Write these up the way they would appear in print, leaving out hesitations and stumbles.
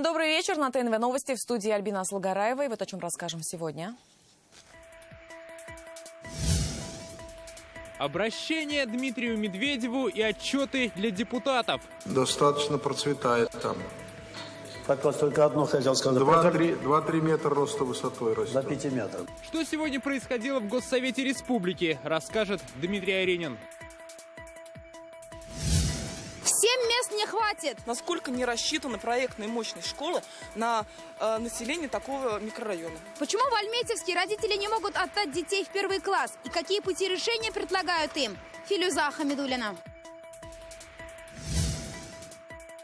Добрый вечер. На ТНВ новости, в студии Альбина Асылгараева. И вот о чем расскажем сегодня. Обращение Дмитрию Медведеву и отчеты для депутатов. Достаточно процветает там. Так вот, только одно хотел сказать. 2-3 метра роста высотой растет. До 5 метров. Что сегодня происходило в Госсовете Республики, расскажет Дмитрий Аренин. 7 мест не хватит. Насколько не рассчитана проектная мощность школы на население такого микрорайона? Почему в Альметьевске родители не могут отдать детей в первый класс? И какие пути решения предлагают им? Филюза Хамидуллина.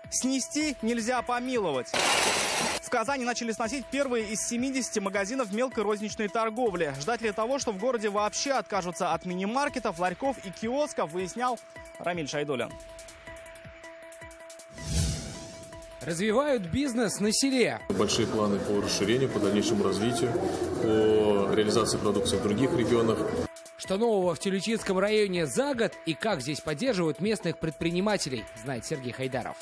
Снести нельзя помиловать. В Казани начали сносить первые из 70 магазинов мелкой розничной торговли. Ждать ли того, что в городе вообще откажутся от мини-маркетов, ларьков и киосков, выяснял Рамиль Шайдуллин. Развивают бизнес на селе. Большие планы по расширению, по дальнейшему развитию, по реализации продукции в других регионах. Что нового в Тюльчинском районе за год и как здесь поддерживают местных предпринимателей, знает Сергей Хайдаров.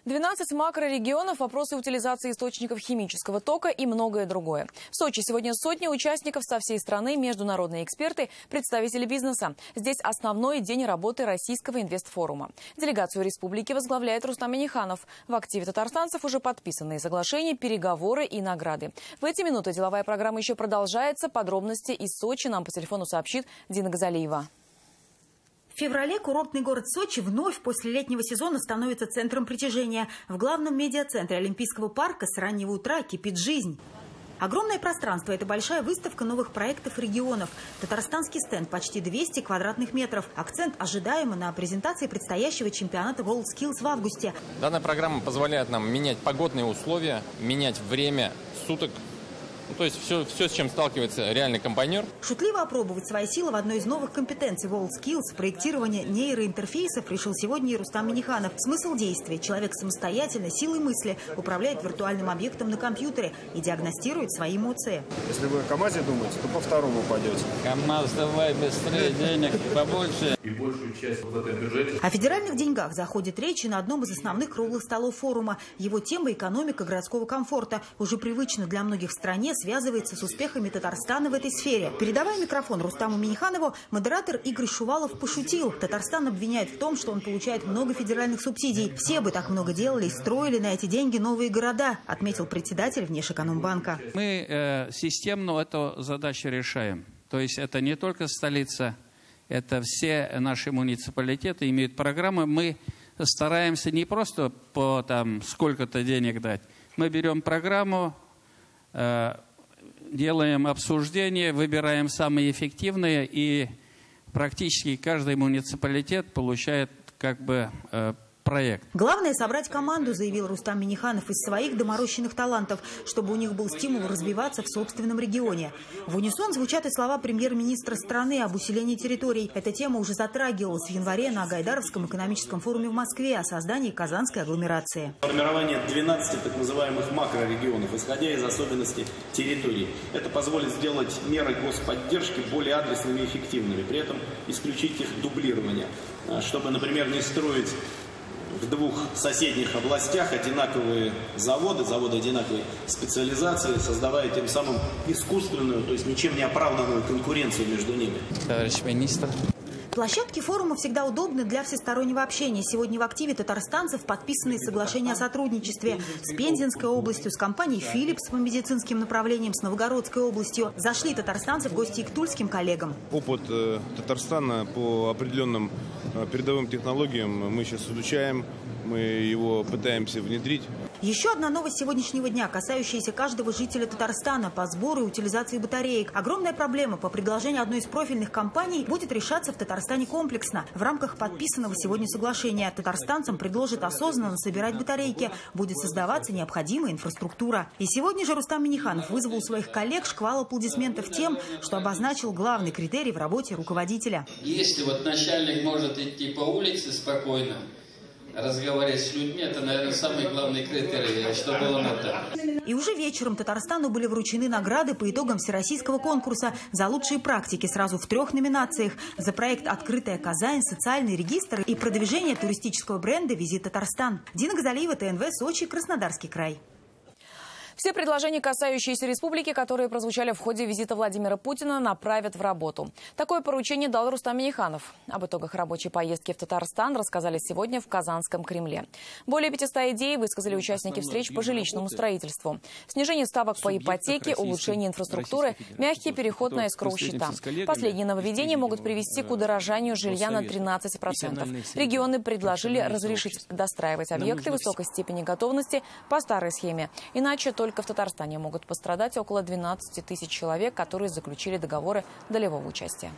12 макрорегионов, вопросы утилизации источников химического тока и многое другое. В Сочи сегодня сотни участников со всей страны, международные эксперты, представители бизнеса. Здесь основной день работы Российского инвестфорума. Делегацию республики возглавляет Рустам Минниханов. В активе татарстанцев уже подписанные соглашения, переговоры и награды. В эти минуты деловая программа еще продолжается. Подробности из Сочи нам по телефону сообщит Дина Газалиева. В феврале курортный город Сочи вновь после летнего сезона становится центром притяжения. В главном медиацентре Олимпийского парка с раннего утра кипит жизнь. Огромное пространство – это большая выставка новых проектов регионов. Татарстанский стенд почти 200 квадратных метров. Акцент ожидаемо на презентации предстоящего чемпионата WorldSkills в августе. Данная программа позволяет нам менять погодные условия, менять время суток. То есть все, с чем сталкивается реальный комбайнер. Шутливо опробовать свои силы в одной из новых компетенций WorldSkills – проектирование нейроинтерфейсов решил сегодня и Рустам Минниханов. Смысл действия – человек самостоятельно, силой мысли, управляет виртуальным объектом на компьютере и диагностирует свои эмоции. Если вы о КамАЗе думаете, то по второму пойдете. КамАЗ, давай быстрее, денег побольше. И большую часть вот этой бюджете. О федеральных деньгах заходит речь и на одном из основных круглых столов форума. Его тема – экономика городского комфорта. Уже привычно для многих в стране связывается с успехами Татарстана в этой сфере. Передавая микрофон Рустаму Минниханову, модератор Игорь Шувалов пошутил. Татарстан обвиняет в том, что он получает много федеральных субсидий. Все бы так много делали и строили на эти деньги новые города, отметил председатель Внешэкономбанка. Мы системно эту задачу решаем. То есть это не только столица, это все наши муниципалитеты имеют программы. Мы стараемся не просто по сколько-то денег дать. Мы берем программу, делаем обсуждение, выбираем самые эффективные, и практически каждый муниципалитет получает проект. Главное – собрать команду, заявил Рустам Минниханов, из своих доморощенных талантов, чтобы у них был стимул развиваться в собственном регионе. В унисон звучат и слова премьер-министра страны об усилении территорий. Эта тема уже затрагивалась в январе на Гайдаровском экономическом форуме в Москве о создании Казанской агломерации. Формирование 12 так называемых макрорегионов, исходя из особенностей территорий. Это позволит сделать меры господдержки более адресными и эффективными, при этом исключить их дублирование, чтобы, например, не строить в двух соседних областях одинаковые заводы одинаковой специализации, создавая тем самым искусственную, то есть ничем не оправданную конкуренцию между ними. Товарищ министр. Площадки форума всегда удобны для всестороннего общения. Сегодня в активе татарстанцев подписаны соглашения о сотрудничестве с Пензенской областью, с компанией «Philips» по медицинским направлениям, с Новгородской областью. Зашли татарстанцы в гости и к тульским коллегам. Опыт Татарстана по определенным передовым технологиям мы сейчас изучаем, мы его пытаемся внедрить. Еще одна новость сегодняшнего дня, касающаяся каждого жителя Татарстана по сбору и утилизации батареек. Огромная проблема по предложению одной из профильных компаний будет решаться в Татарстане комплексно. В рамках подписанного сегодня соглашения татарстанцам предложат осознанно собирать батарейки. Будет создаваться необходимая инфраструктура. И сегодня же Рустам Минниханов вызвал у своих коллег шквал аплодисментов тем, что обозначил главный критерий в работе руководителя. Если начальник может идти по улице спокойно, разговаривать с людьми, это, наверное, самый главный критерий, что было надо. И уже вечером Татарстану были вручены награды по итогам всероссийского конкурса за лучшие практики сразу в 3 номинациях. За проект «Открытая Казань», социальный регистр и продвижение туристического бренда «Визит Татарстан». Дина Газалиева, ТНВ, Сочи, Краснодарский край. Все предложения, касающиеся республики, которые прозвучали в ходе визита Владимира Путина, направят в работу. Такое поручение дал Рустам Минниханов. Об итогах рабочей поездки в Татарстан рассказали сегодня в Казанском Кремле. Более 500 идей высказали участники встреч по жилищному строительству. Снижение ставок по ипотеке, улучшение инфраструктуры, мягкий переход на эскроу-счета. Последние нововведения могут привести к удорожанию жилья на 13%. Регионы предложили разрешить достраивать объекты высокой степени готовности по старой схеме. Иначе только в Татарстане могут пострадать около 12 тысяч человек, которые заключили договоры долевого участия.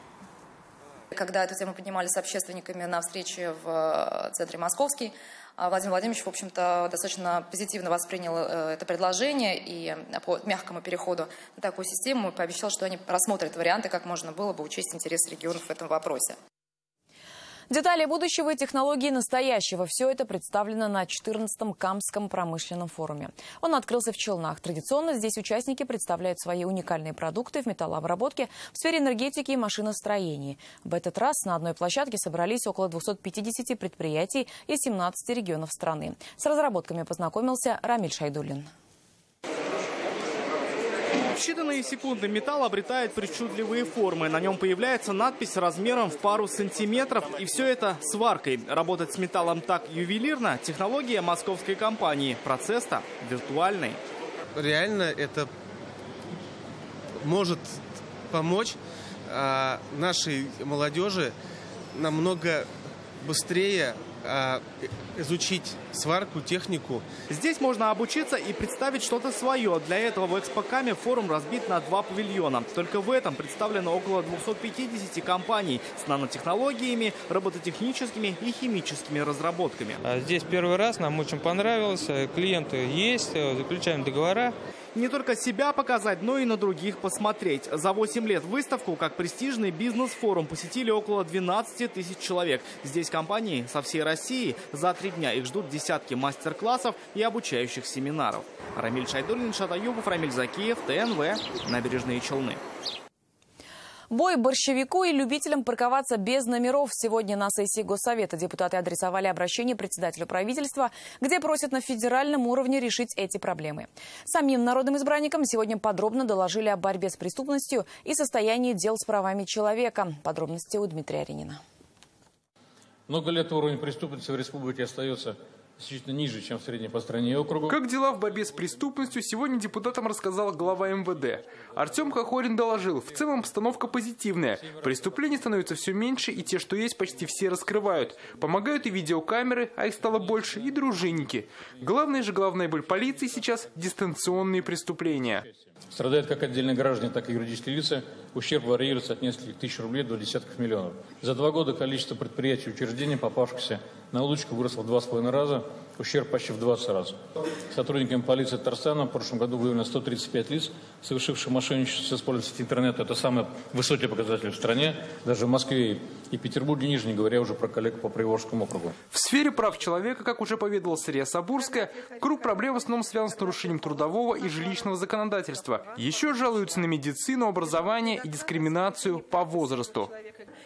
Когда эту тему поднимали с общественниками на встрече в центре Московский, Владимир Владимирович, в общем-то, достаточно позитивно воспринял это предложение и по мягкому переходу на такую систему пообещал, что они рассмотрят варианты, как можно было бы учесть интересы регионов в этом вопросе. Детали будущего и технологии настоящего – все это представлено на 14-м Камском промышленном форуме. Он открылся в Челнах. Традиционно здесь участники представляют свои уникальные продукты в металлообработке, в сфере энергетики и машиностроения. В этот раз на одной площадке собрались около 250 предприятий из 17 регионов страны. С разработками познакомился Рамиль Шайдуллин. В считанные секунды металл обретает причудливые формы. На нем появляется надпись размером в пару сантиметров. И все это сваркой. Работать с металлом так ювелирно – технология московской компании. Процесс-то виртуальный. Реально это может помочь нашей молодежи намного быстрее изучить сварку, технику. Здесь можно обучиться и представить что-то свое. Для этого в Экспокаме форум разбит на 2 павильона. Только в этом представлено около 250 компаний с нанотехнологиями, робототехническими и химическими разработками. Здесь первый раз, нам очень понравилось. Клиенты есть, заключаем договора. Не только себя показать, но и на других посмотреть. За 8 лет выставку, как престижный бизнес-форум, посетили около 12 тысяч человек. Здесь компании со всей России. За 3 дня их ждут десятки мастер-классов и обучающих семинаров. Рамиль Шайдуллин, Шатаюбов, Рамиль Закиев, ТНВ, Набережные Челны. Бой борщевику и любителям парковаться без номеров. Сегодня на сессии Госсовета депутаты адресовали обращение председателю правительства, где просят на федеральном уровне решить эти проблемы. Самим народным избранникам сегодня подробно доложили о борьбе с преступностью и состоянии дел с правами человека. Подробности у Дмитрия Аринина. Много лет уровень преступности в республике остается значительно ниже, чем в среднем по стране и округу. Как дела в борьбе с преступностью, сегодня депутатам рассказал глава МВД. Артем Хохорин доложил, в целом обстановка позитивная. Преступлений становится все меньше, и те, что есть, почти все раскрывают. Помогают и видеокамеры, а их стало больше, и дружинники. Главная боль полиции сейчас – дистанционные преступления. Страдают как отдельные граждане, так и юридические лица. Ущерб варьируется от нескольких тысяч рублей до десятков миллионов. За 2 года количество предприятий и учреждений, попавшихся на удочку, выросло в 2,5 раза, ущерб почти в 20 раз. Сотрудниками полиции Татарстана в прошлом году выявлено 135 лиц, совершивших мошенничество с использованием интернета. Это самый высокий показатель в стране, даже в Москве и Петербурге ниже, не говоря уже про коллег по Приволжскому округу. В сфере прав человека, как уже поведала Сырья Сабурская, круг проблем в основном связан с нарушением трудового и жилищного законодательства. Еще жалуются на медицину, образование и дискриминацию по возрасту.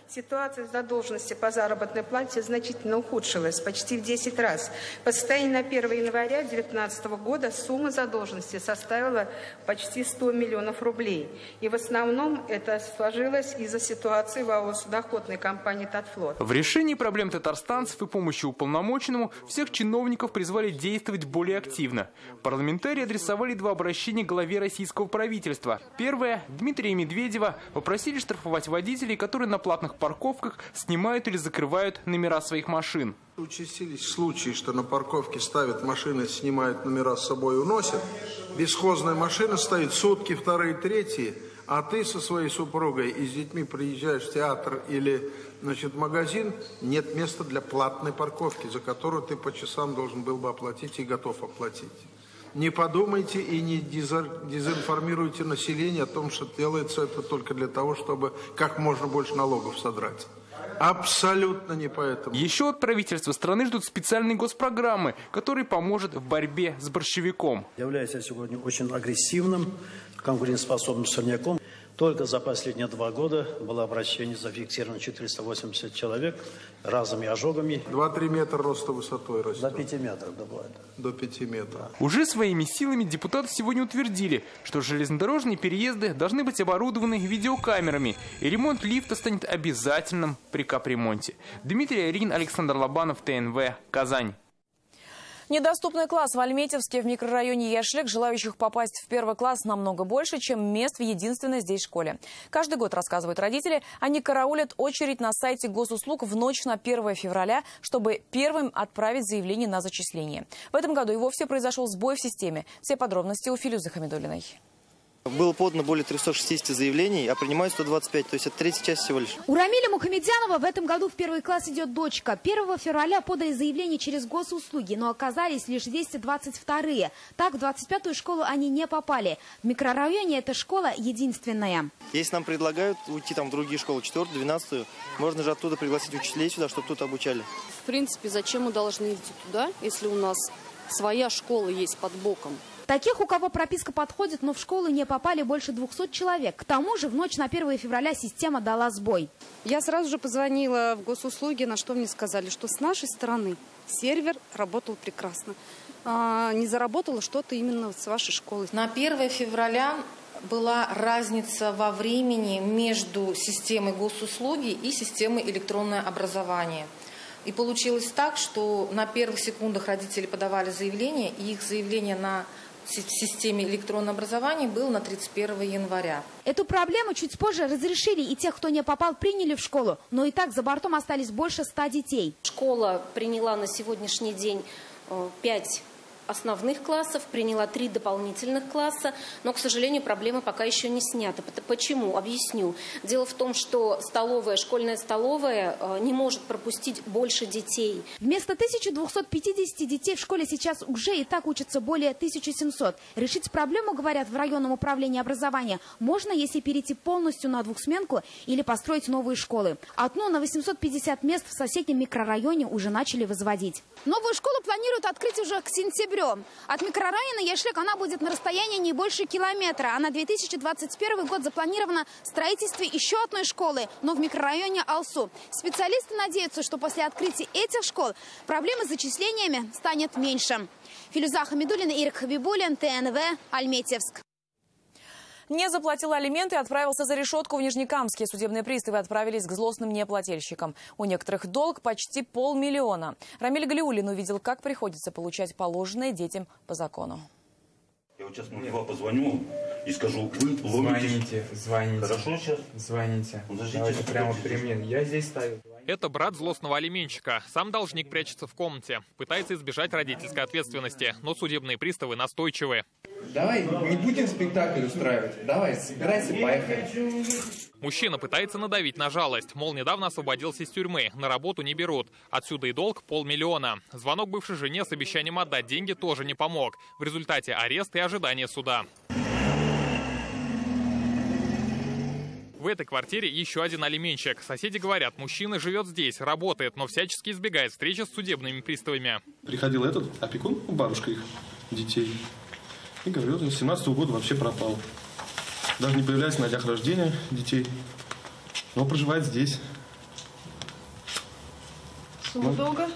Ситуация с задолженностью по заработной плате значительно ухудшилась, почти в 10 раз. По состоянию на 1 января 2019 года сумма задолженности составила почти 100 миллионов рублей. И в основном это сложилось из-за ситуации в АО судоходной компании «Татфлот». В решении проблем татарстанцев и помощи уполномоченному всех чиновников призвали действовать более активно. Парламентарии адресовали 2 обращения главе российского правительства. Первое – Дмитрия Медведева попросили штрафовать водителей, которые на платных парковках снимают или закрывают номера своих машин. Участились случаи, что на парковке ставят машины, снимают номера с собой и уносят. Бесхозная машина стоит сутки, 2-е, 3-е, а ты со своей супругой и с детьми приезжаешь в театр или в магазин, нет места для платной парковки, за которую ты по часам должен был бы оплатить и готов оплатить. Не подумайте и не дезинформируйте население о том, что делается это только для того, чтобы как можно больше налогов содрать. Абсолютно не поэтому. Еще от правительства страны ждут специальной госпрограммы, которая поможет в борьбе с борщевиком. Является сегодня очень агрессивным, конкурентоспособным сорняком. Только за последние 2 года было обращение зафиксировано 480 человек разными ожогами. 2-3 метра роста высотой растет. До 5 метров добавляют. До 5 метров. Уже своими силами депутаты сегодня утвердили, что железнодорожные переезды должны быть оборудованы видеокамерами, и ремонт лифта станет обязательным при капремонте. Дмитрий Айрин, Александр Лобанов, ТНВ, Казань. Недоступный класс в Альметьевске в микрорайоне Яшлек. Желающих попасть в 1 класс намного больше, чем мест в единственной здесь школе. Каждый год, рассказывают родители, они караулят очередь на сайте госуслуг в ночь на 1 февраля, чтобы первым отправить заявление на зачисление. В этом году и вовсе произошел сбой в системе. Все подробности у Филюзы Хамидуллиной. Было подано более 360 заявлений, а принимают 125, то есть это третья часть всего лишь. У Рамиля Мухамедянова в этом году в 1 класс идет дочка. 1 февраля подали заявление через госуслуги, но оказались лишь 222-е. Так, в 25-ю школу они не попали. В микрорайоне эта школа единственная. Если нам предлагают уйти в другие школы, 4-ю, 12-ю, можно же оттуда пригласить учителей сюда, чтобы тут обучали. В принципе, зачем мы должны идти туда, если у нас своя школа есть под боком? Таких, у кого прописка подходит, но в школу не попали больше 200 человек. К тому же в ночь на 1 февраля система дала сбой. Я сразу же позвонила в госуслуги, на что мне сказали, что с нашей стороны сервер работал прекрасно. Не заработало что-то именно с вашей школы. На 1 февраля была разница во времени между системой госуслуги и системой электронное образование. И получилось так, что на первых секундах родители подавали заявление, и их заявление в системе электронного образования было на 31 января. Эту проблему чуть позже разрешили, и тех, кто не попал, приняли в школу. Но и так за бортом остались больше 100 детей. Школа приняла на сегодняшний день 5 основных классов, приняла 3 дополнительных класса, но, к сожалению, проблема пока еще не снята. Почему? Объясню. Дело в том, что школьная столовая не может пропустить больше детей. Вместо 1250 детей в школе сейчас уже и так учатся более 1700. Решить проблему, говорят в районном управлении образования, можно, если перейти полностью на двухсменку или построить новые школы. Одну на 850 мест в соседнем микрорайоне уже начали возводить. Новую школу планируют открыть уже к сентябрю. От микрорайона Яшлек она будет на расстоянии не больше километра. А на 2021 год запланировано строительство еще одной школы, но в микрорайоне Алсу. Специалисты надеются, что после открытия этих школ проблемы с зачислениями станет меньше. Филюза Хамидуллина, Ирик Хабибуллин, ТНВ, Альметьевск. Не заплатил алименты и отправился за решетку в Нижнекамске. Судебные приставы отправились к злостным неплательщикам. У некоторых долг почти 500 000. Рамиль Галиуллин увидел, как приходится получать положенное детям по закону. Я вот сейчас на него позвоню и скажу, вы ловите. Звоните. Хорошо сейчас? Звоните. Давайте прямо при мне. Я здесь стою. Это брат злостного алименщика. Сам должник прячется в комнате. Пытается избежать родительской ответственности, но судебные приставы настойчивы. Давай не будем спектакль устраивать. Давай, собирайся, поехали. Мужчина пытается надавить на жалость. Мол, недавно освободился из тюрьмы. На работу не берут. Отсюда и долг 500 000. Звонок бывшей жене с обещанием отдать деньги тоже не помог. В результате арест и ожидание суда. В этой квартире еще один алименщик. Соседи говорят, мужчина живет здесь, работает, но всячески избегает встречи с судебными приставами. Приходил этот опекун, бабушка их детей, и говорил, что с 17-го года вообще пропал. Даже не появляется на днях рождения детей, но проживает здесь. Сумма долга?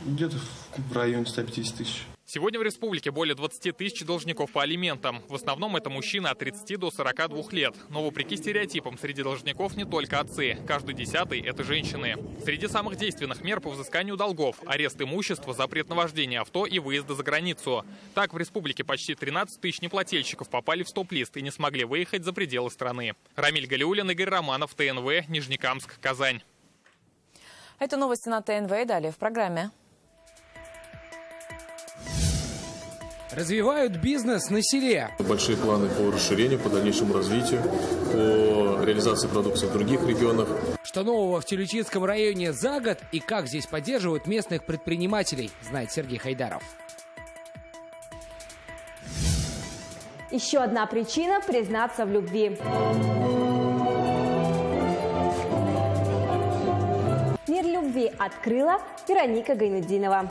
Где-то в районе 150 000. Сегодня в республике более 20 000 должников по алиментам. В основном это мужчины от 30 до 42 лет. Но вопреки стереотипам, среди должников не только отцы. Каждый 10-й – это женщины. Среди самых действенных мер по взысканию долгов – арест имущества, запрет на вождение авто и выезда за границу. Так, в республике почти 13 000 неплательщиков попали в стоп-лист и не смогли выехать за пределы страны. Рамиль Галиуллин, Игорь Романов, ТНВ, Нижнекамск, Казань. Это новости на ТНВ и далее в программе. Развивают бизнес на селе. Большие планы по расширению, по дальнейшему развитию, по реализации продукции в других регионах. Что нового в Тюльчинском районе за год и как здесь поддерживают местных предпринимателей, знает Сергей Хайдаров. Еще одна причина признаться в любви. Впервые открыла Вероника Гайнуддинова.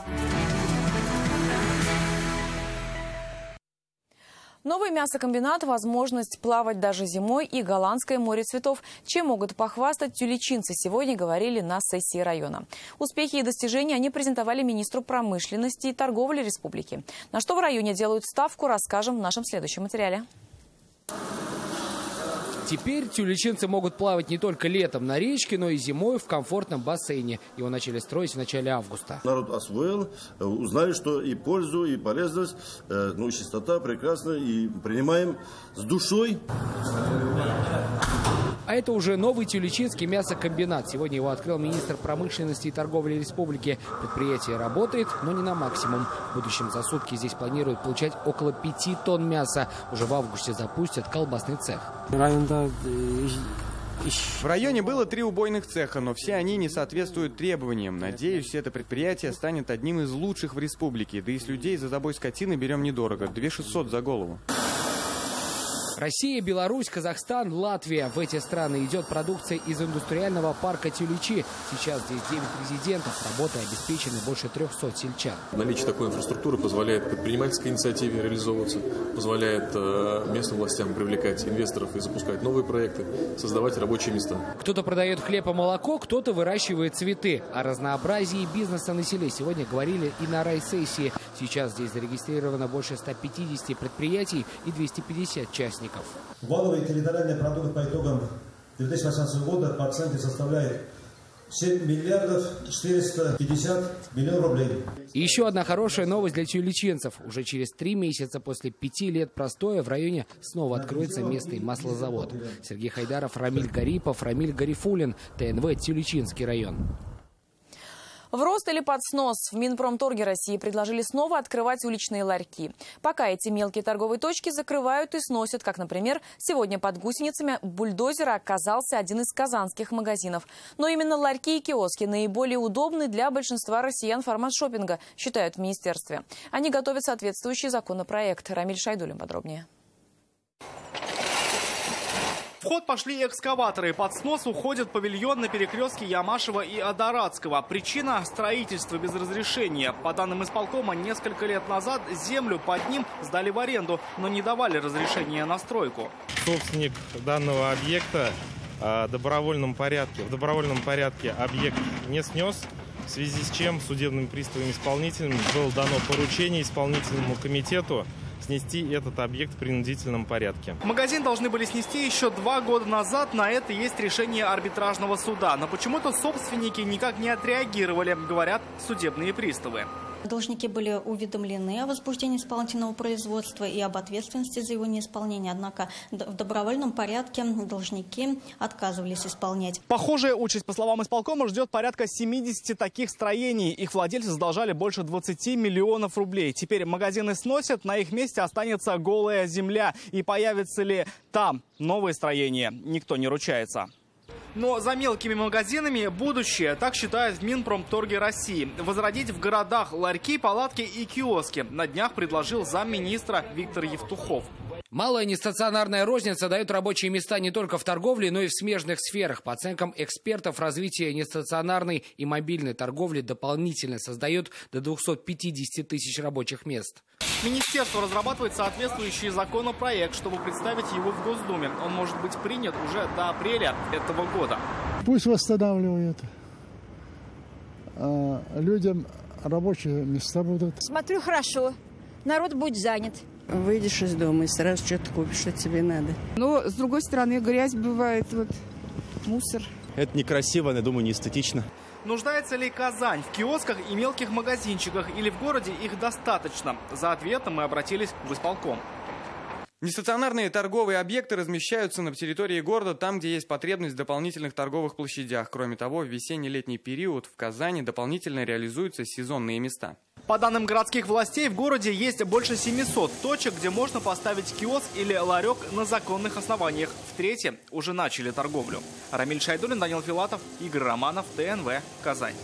Новый мясокомбинат, возможность плавать даже зимой и голландское море цветов. Чем могут похвастать тюличинцы, сегодня говорили на сессии района. Успехи и достижения они презентовали министру промышленности и торговли республики. На что в районе делают ставку, расскажем в нашем следующем материале. Теперь тюличинцы могут плавать не только летом на речке, но и зимой в комфортном бассейне. Его начали строить в начале августа. Народ освоил, узнали, что и пользу, и полезность, чистота прекрасна, и принимаем с душой. А это уже новый тюличинский мясокомбинат. Сегодня его открыл министр промышленности и торговли республики. Предприятие работает, но не на максимум. В будущем за сутки здесь планируют получать около 5 тонн мяса. Уже в августе запустят колбасный цех. В районе было 3 убойных цеха, но все они не соответствуют требованиям. Надеюсь, это предприятие станет одним из лучших в республике. Да и с людей за забой скотины берем недорого – 2600 за голову. Россия, Беларусь, Казахстан, Латвия. В эти страны идет продукция из индустриального парка Тюличи. Сейчас здесь 9 резидентов. Работой обеспечены больше 300 сельчан. Наличие такой инфраструктуры позволяет предпринимательской инициативе реализовываться, позволяет местным властям привлекать инвесторов и запускать новые проекты, создавать рабочие места. Кто-то продает хлеб и молоко, кто-то выращивает цветы. О разнообразии бизнеса на селе сегодня говорили и на райсессии. Сейчас здесь зарегистрировано больше 150 предприятий и 250 частников. Валовый территориальный продукт по итогам 2018 года по оценке составляет 7 миллиардов 450 миллионов рублей. И еще одна хорошая новость для тюличинцев. Уже через 3 месяца после 5 лет простоя в районе снова откроется местный маслозавод. Сергей Хайдаров, Рамиль Гарипов, Рамиль Гарифулин, ТНВ, Тюличинский район. В рост или под снос в Минпромторге России предложили снова открывать уличные ларьки. Пока эти мелкие торговые точки закрывают и сносят, как, например, сегодня под гусеницами бульдозера оказался один из казанских магазинов. Но именно ларьки и киоски наиболее удобны для большинства россиян формат шопинга, считают в министерстве. Они готовят соответствующий законопроект. Рамиль Шайдулин подробнее. В ход пошли экскаваторы. Под снос уходит павильон на перекрестке Ямашева и Адаратского. Причина – строительство без разрешения. По данным исполкома, несколько лет назад землю под ним сдали в аренду, но не давали разрешения на стройку. Собственник данного объекта в добровольном порядке объект не снес, в связи с чем судебным приставом исполнителем было дано поручение исполнительному комитету снести этот объект в принудительном порядке. Магазин должны были снести еще 2 года назад. На это есть решение арбитражного суда. Но почему-то собственники никак не отреагировали, говорят судебные приставы. Должники были уведомлены о возбуждении исполнительного производства и об ответственности за его неисполнение. Однако в добровольном порядке должники отказывались исполнять. Похожая участь, по словам исполкома, ждет порядка 70 таких строений. Их владельцы задолжали больше 20 миллионов рублей. Теперь магазины сносят, на их месте останется голая земля. И появится ли там новые строения, никто не ручается. Но за мелкими магазинами будущее, так считают в Минпромторге России. Возродить в городах ларьки, палатки и киоски на днях предложил замминистра Виктор Евтухов. Малая нестационарная розница дает рабочие места не только в торговле, но и в смежных сферах. По оценкам экспертов, развитие нестационарной и мобильной торговли дополнительно создает до 250 тысяч рабочих мест. Министерство разрабатывает соответствующий законопроект, чтобы представить его в Госдуме. Он может быть принят уже до апреля этого года. Пусть восстанавливают. Людям рабочие места будут. Смотрю, хорошо. Народ будет занят. Выйдешь из дома и сразу что-то купишь, что тебе надо. Но, с другой стороны, грязь бывает, мусор. Это некрасиво, я думаю, не эстетично. Нуждается ли Казань в киосках и мелких магазинчиках, или в городе их достаточно? За ответом мы обратились в исполком. Нестационарные торговые объекты размещаются на территории города там, где есть потребность в дополнительных торговых площадях. Кроме того, в весенне-летний период в Казани дополнительно реализуются сезонные места. По данным городских властей, в городе есть больше 700 точек, где можно поставить киоск или ларек на законных основаниях. В третьем уже начали торговлю. Рамиль Шайдулин, Данил Филатов, Игорь Романов, ТНВ, Казань.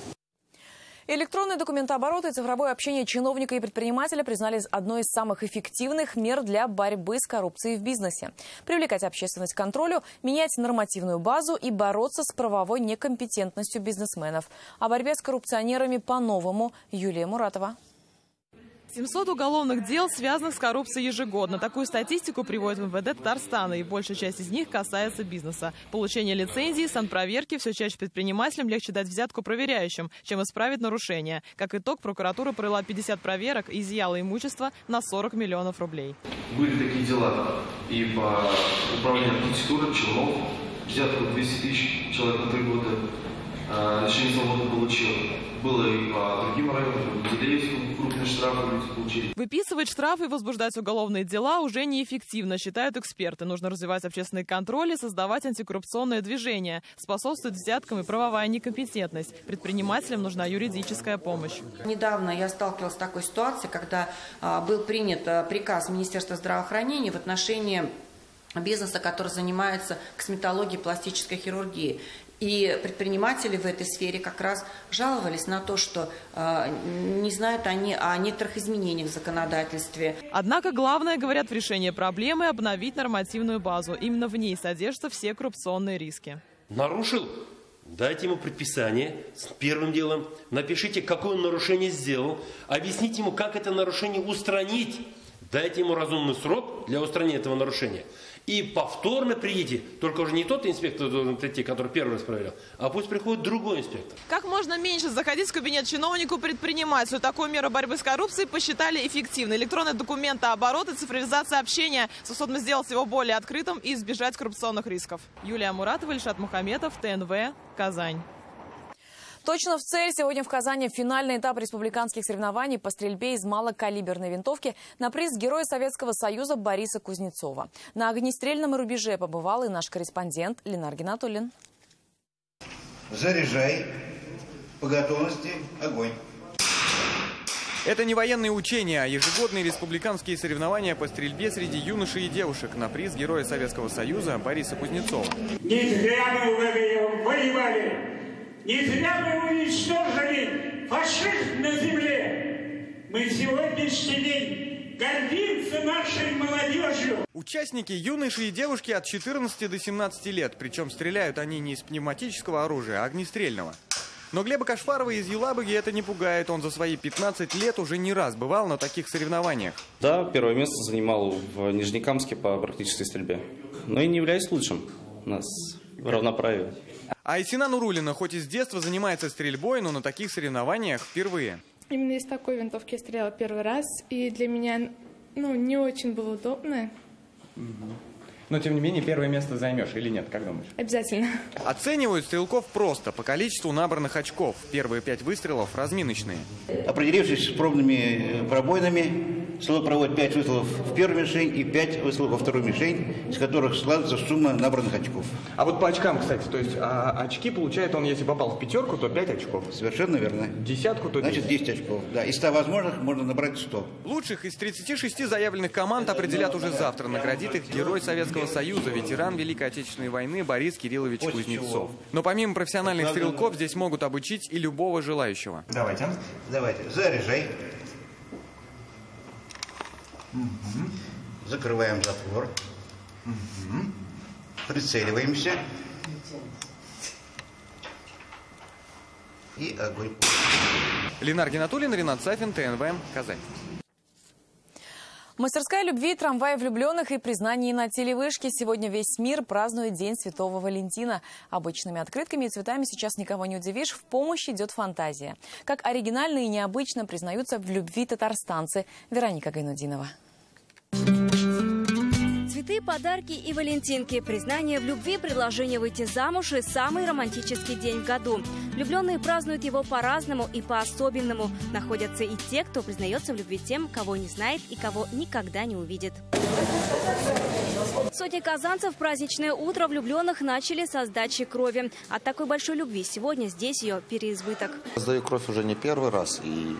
Электронный документооборот и цифровое общение чиновника и предпринимателя признали одной из самых эффективных мер для борьбы с коррупцией в бизнесе. Привлекать общественность к контролю, менять нормативную базу и бороться с правовой некомпетентностью бизнесменов. О борьбе с коррупционерами по-новому. Юлия Муратова. 700 уголовных дел, связанных с коррупцией ежегодно. Такую статистику приводит МВД Татарстана, и большая часть из них касается бизнеса. Получение лицензии, санпроверки, все чаще предпринимателям легче дать взятку проверяющим, чем исправить нарушения. Как итог, прокуратура провела 50 проверок и изъяла имущество на 40 миллионов рублей. Были такие дела и по управлению архитектурой, челнов, взятку 200 тысяч человек на 3 года, лишение свободы получил. Было и по другим районам, в Делеевском крупные штрафы люди получили. Выписывать штрафы и возбуждать уголовные дела уже неэффективно, считают эксперты. Нужно развивать общественный контроль и создавать антикоррупционное движение. Способствует взяткам и правовая некомпетентность. Предпринимателям нужна юридическая помощь. Недавно я сталкивалась с такой ситуацией, когда был принят приказ Министерства здравоохранения в отношении бизнеса, который занимается косметологией и пластической хирургией. И предприниматели в этой сфере как раз жаловались на то, что не знают они о некоторых изменениях в законодательстве. Однако главное, говорят, в решении проблемы обновить нормативную базу. Именно в ней содержатся все коррупционные риски. Нарушил? Дайте ему предписание с первым делом. Напишите, какое он нарушение сделал. Объясните ему, как это нарушение устранить. Дайте ему разумный срок для устранения этого нарушения. И повторно приедете, только уже не тот инспектор должен прийти, который первый раз проверял, а пусть приходит другой инспектор. Как можно меньше заходить в кабинет чиновнику-предпринимателю? Такую меру борьбы с коррупцией посчитали эффективной. Электронный документооборот и цифровизация общения способны сделать его более открытым и избежать коррупционных рисков. Юлия Муратова, Ильшат Мухаметов, ТНВ, Казань. Точно в цель. Сегодня в Казани финальный этап республиканских соревнований по стрельбе из малокалиберной винтовки на приз Героя Советского Союза Бориса Кузнецова. На огнестрельном рубеже побывал и наш корреспондент Ленар Гинатуллин. Заряжай. По готовности. Огонь. Это не военные учения, а ежегодные республиканские соревнования по стрельбе среди юношей и девушек на приз Героя Советского Союза Бориса Кузнецова. Не зря мы воевали. Не зря мы уничтожили фашизм на земле. Мы сегодняшний день гордимся нашей молодежью. Участники юноши и девушки от 14 до 17 лет. Причем стреляют они не из пневматического оружия, а огнестрельного. Но Глеба Кашфарова из Елабуги это не пугает. Он за свои 15 лет уже не раз бывал на таких соревнованиях. Да, первое место занимал в Нижнекамске по практической стрельбе. Но и не являюсь лучшим. У нас равноправие. А Айсина Нурулина хоть и с детства занимается стрельбой, но на таких соревнованиях впервые. Именно из такой винтовки я стреляла первый раз, и для меня не очень было удобно. Но, тем не менее, первое место займешь или нет, как думаешь? Обязательно. Оценивают стрелков просто, по количеству набранных очков. Первые 5 выстрелов разминочные. Определившись с пробными пробоинами, стрелок проводит 5 выстрелов в первую мишень и 5 выстрелов во вторую мишень, из которых складывается сумма набранных очков. А вот по очкам, кстати, то есть очки получает он, если попал в пятерку, то 5 очков. Совершенно верно. Десятку, то 10. Значит, 10 очков. Да, из 100 возможных можно набрать 100. Лучших из 36 заявленных команд определят уже завтра. Наградит их Герой Советского Союза, ветеран Великой Отечественной войны Борис Кириллович Кузнецов. Но помимо профессиональных стрелков, здесь могут обучить и любого желающего. Давайте. Заряжай. Закрываем затвор. Прицеливаемся. И огонь. Ленар Гинатуллин, Ренат Сафин, ТНВ, Казань. Мастерская любви, трамвай влюбленных и признание на телевышке. Сегодня весь мир празднует День Святого Валентина. Обычными открытками и цветами сейчас никого не удивишь. В помощь идет фантазия. Как оригинально и необычно признаются в любви татарстанцы. Вероника Гайнудинова. Цветы, подарки и валентинки. Признание в любви, предложение выйти замуж и самый романтический день в году. Влюбленные празднуют его по-разному и по-особенному. Находятся и те, кто признается в любви тем, кого не знает и кого никогда не увидит. Сотни казанцев в праздничное утро влюбленных начали со сдачи крови. От такой большой любви сегодня здесь ее переизбыток. Сдаю кровь уже не первый раз и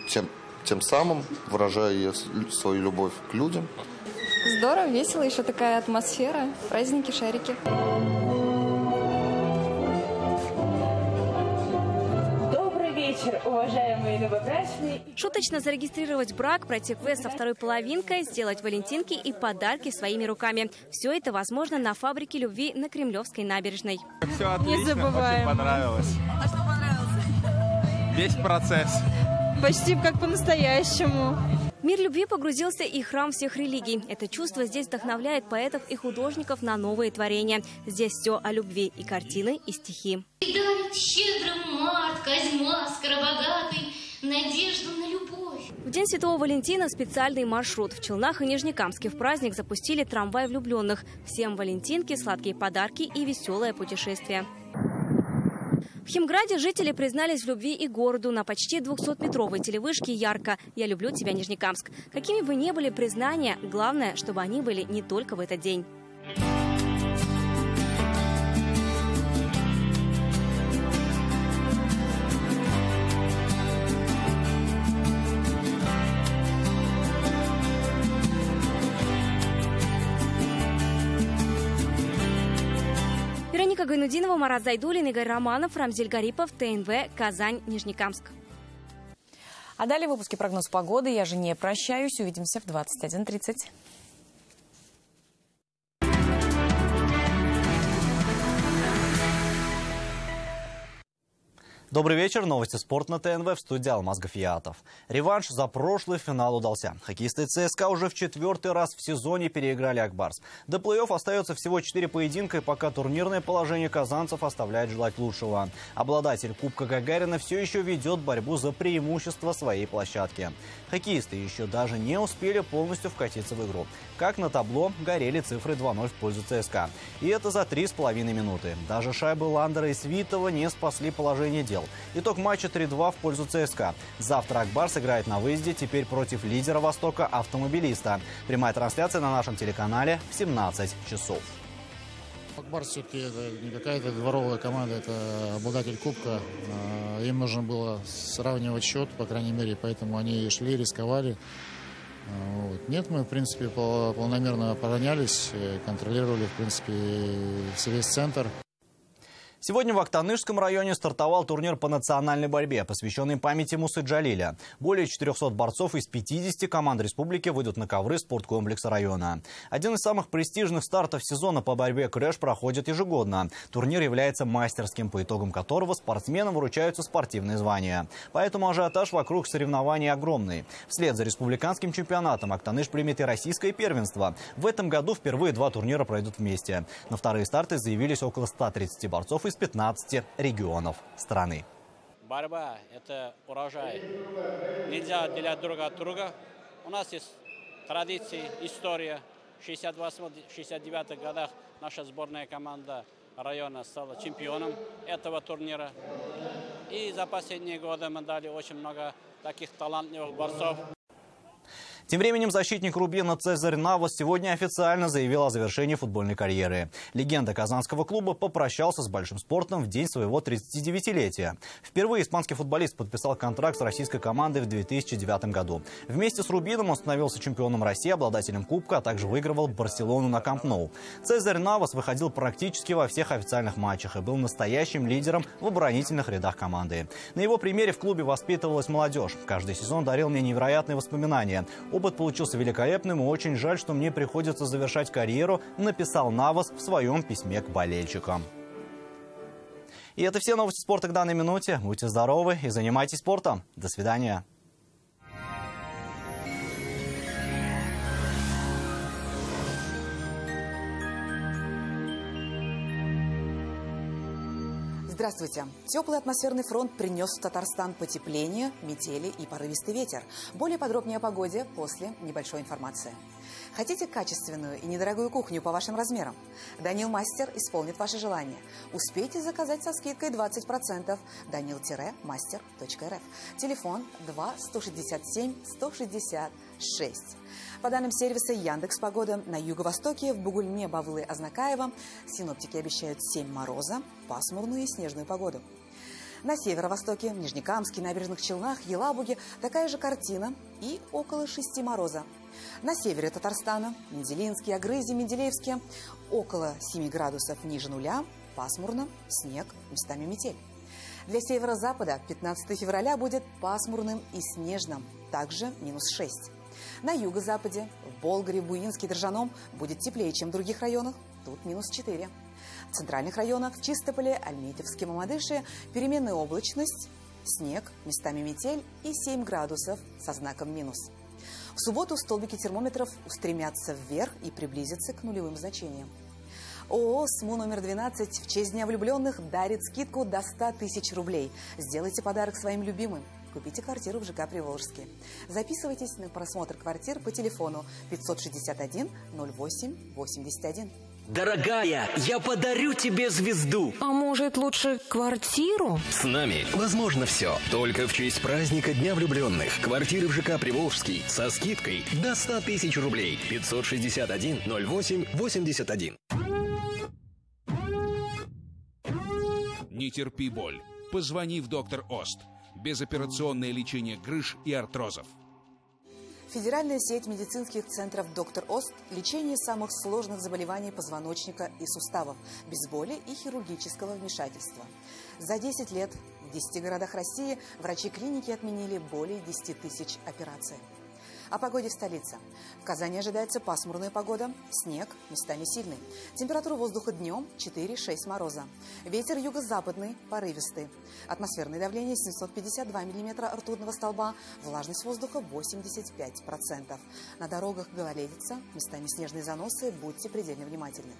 тем самым выражаю свою любовь к людям. Здорово, весело, еще такая атмосфера, праздники, шарики. Добрый вечер, уважаемые новобрачные. Шуточно зарегистрировать брак, пройти квест со второй половинкой, сделать валентинки и подарки своими руками. Все это возможно на фабрике любви на Кремлевской набережной. Все отлично, Не забываем. очень понравилось. А что понравился? Весь процесс. Почти как по-настоящему. В мир любви погрузился и храм всех религий. Это чувство здесь вдохновляет поэтов и художников на новые творения. Здесь все о любви, и картины, и стихи. И дарит щедрым март, Козьма скоробогатый, надежду на любовь. В День Святого Валентина специальный маршрут. В Челнах и Нижнекамске в праздник запустили трамвай влюбленных. Всем валентинки, сладкие подарки и веселое путешествие. В Химграде жители признались в любви и городу на почти 200-метровой телевышке ярко. «Я люблю тебя, Нижнекамск». Какими бы ни были признания, главное, чтобы они были не только в этот день. Вероника Гайнудинова, Марат Зайдуллин, Игорь Романов, Рамзиль Гарипов, ТНВ, Казань, Нижнекамск. А далее в выпуске прогноз погоды. Я же не прощаюсь. Увидимся в 21:30. Добрый вечер. Новости спорта на ТНВ, в студии Алмаз Гафиятов. Реванш за прошлый финал удался. Хоккеисты ЦСКА уже в 4-й раз в сезоне переиграли Акбарс. До плей-офф остается всего 4 поединка, и пока турнирное положение казанцев оставляет желать лучшего. Обладатель Кубка Гагарина все еще ведет борьбу за преимущество своей площадки. Хоккеисты еще даже не успели полностью вкатиться в игру. Как на табло горели цифры 2-0 в пользу ЦСКА. И это за 3,5 минуты. Даже шайбы Ландера и Свитова не спасли положение дел. Итог матча 3-2 в пользу ЦСКА. Завтра Акбарс играет на выезде, теперь против лидера Востока Автомобилиста. Прямая трансляция на нашем телеканале в 17 часов. Акбарс все-таки это не какая-то дворовая команда, это обладатель Кубка. Им нужно было сравнивать счет, по крайней мере, поэтому они шли, рисковали. Вот. Нет, мы, в принципе, полномерно оборонялись, контролировали, в принципе, весь центр. Сегодня в Актанышском районе стартовал турнир по национальной борьбе, посвященный памяти Мусы Джалиля. Более 400 борцов из 50 команд республики выйдут на ковры спорткомплекса района. Один из самых престижных стартов сезона по борьбе «Крэш» проходит ежегодно. Турнир является мастерским, по итогам которого спортсменам вручаются спортивные звания. Поэтому ажиотаж вокруг соревнований огромный. Вслед за республиканским чемпионатом Актаныш примет и российское первенство. В этом году впервые 2 турнира пройдут вместе. На вторые старты заявились около 130 борцов из 15 регионов страны. Борьба – это урожай. Нельзя отделять друг от друга. У нас есть традиции, история. В 68-69 годах наша сборная команда района стала чемпионом этого турнира. И за последние годы мы дали очень много таких талантливых борцов. Тем временем защитник Рубина Цезарь Навас сегодня официально заявил о завершении футбольной карьеры. Легенда казанского клуба попрощался с большим спортом в день своего 39-летия. Впервые испанский футболист подписал контракт с российской командой в 2009 году. Вместе с Рубином он становился чемпионом России, обладателем Кубка, а также выигрывал Барселону на Камп Ноу. Цезарь Навас выходил практически во всех официальных матчах и был настоящим лидером в оборонительных рядах команды. На его примере в клубе воспитывалась молодежь. Каждый сезон дарил мне невероятные воспоминания. Опыт получился великолепным, и очень жаль, что мне приходится завершать карьеру, написал Навас в своем письме к болельщикам. И это все новости спорта к данной минуте. Будьте здоровы и занимайтесь спортом. До свидания. Здравствуйте. Теплый атмосферный фронт принес в Татарстан потепление, метели и порывистый ветер. Более подробнее о погоде после небольшой информации. Хотите качественную и недорогую кухню по вашим размерам? Данил Мастер исполнит ваше желание. Успейте заказать со скидкой 20%. Danil-master.rf. Телефон 2 167 166. По данным сервиса Яндекс.Погода, на юго-востоке, в Бугульме, Бавлы, Азнакаево синоптики обещают 7 мороза, пасмурную и снежную погоду. На северо-востоке, в Нижнекамске, Набережных Челнах, Елабуге такая же картина и около 6 мороза. На севере Татарстана, Менделинске, Агрызе, Менделеевске около 7 градусов ниже нуля, пасмурно, снег, местами метель. В Для северо-запада 15 февраля будет пасмурным и снежным, также -6. На юго-западе, в Болгаре, Буинске и Држаном будет теплее, чем в других районах, тут -4. В центральных районах, в Чистополе, Альметьевске, Мамадыше переменная облачность, снег, местами метель и 7 градусов со знаком минус. В субботу столбики термометров устремятся вверх и приблизятся к нулевым значениям. ООО «СМУ номер 12» в честь Дня влюбленных дарит скидку до 100 тысяч рублей. Сделайте подарок своим любимым. Купите квартиру в ЖК «Приволжский». Записывайтесь на просмотр квартир по телефону 561 08 81. Дорогая, я подарю тебе звезду. А может, лучше квартиру? С нами возможно все. Только в честь праздника Дня влюбленных. Квартиры в ЖК «Приволжский» со скидкой до 100 тысяч рублей. 561 08 81. Не терпи боль. Позвони в доктор Ост. Безоперационное лечение грыж и артрозов. Федеральная сеть медицинских центров «Доктор Ост» – лечение самых сложных заболеваний позвоночника и суставов, без боли и хирургического вмешательства. За 10 лет в 10 городах России врачи клиники отменили более 10 тысяч операций. О погоде в столице. В Казани ожидается пасмурная погода, снег, местами сильный. Температура воздуха днем 4-6 мороза. Ветер юго-западный, порывистый. Атмосферное давление 752 миллиметра ртутного столба, влажность воздуха 85%. На дорогах гололедица, местами снежные заносы, будьте предельно внимательны.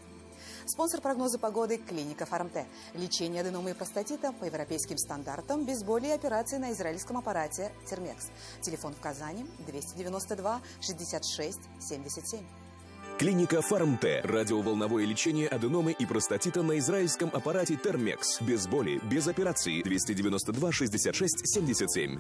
Спонсор прогноза погоды – клиника Фармте. Лечение аденомы и простатита по европейским стандартам, без боли и операции на израильском аппарате Термекс. Телефон в Казани 292 66 77. Клиника Фармте. Радиоволновое лечение аденомы и простатита на израильском аппарате Термекс. Без боли, без операции. 292 66 77.